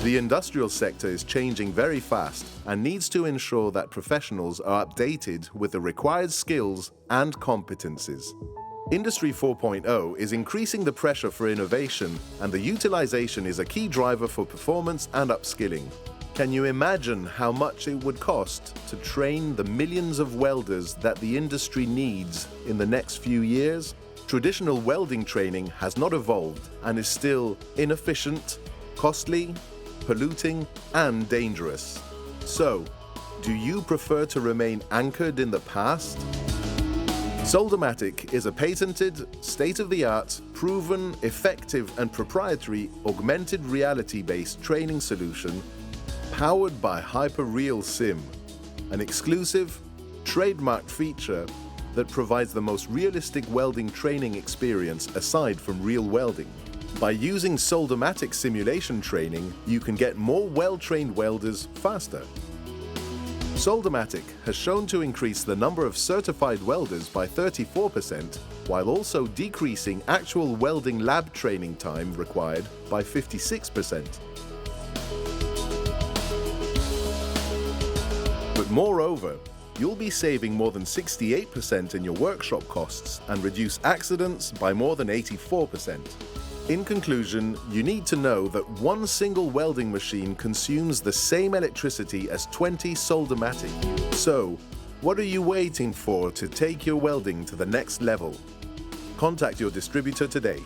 The industrial sector is changing very fast and needs to ensure that professionals are updated with the required skills and competencies. Industry 4.0 is increasing the pressure for innovation, and the utilization is a key driver for performance and upskilling. Can you imagine how much it would cost to train the millions of welders that the industry needs in the next few years? Traditional welding training has not evolved and is still inefficient, costly, polluting, and dangerous. So, do you prefer to remain anchored in the past? Soldamatic is a patented, state-of-the-art, proven, effective, and proprietary augmented reality-based training solution powered by Hyperreal Sim, an exclusive, trademarked feature that provides the most realistic welding training experience aside from real welding. By using Soldamatic simulation training, you can get more well-trained welders faster. Soldamatic has shown to increase the number of certified welders by 34%, while also decreasing actual welding lab training time required by 56%. But moreover, you'll be saving more than 68% in your workshop costs and reduce accidents by more than 84%. In conclusion, you need to know that one single welding machine consumes the same electricity as 20 Soldamatic. So, what are you waiting for to take your welding to the next level? Contact your distributor today.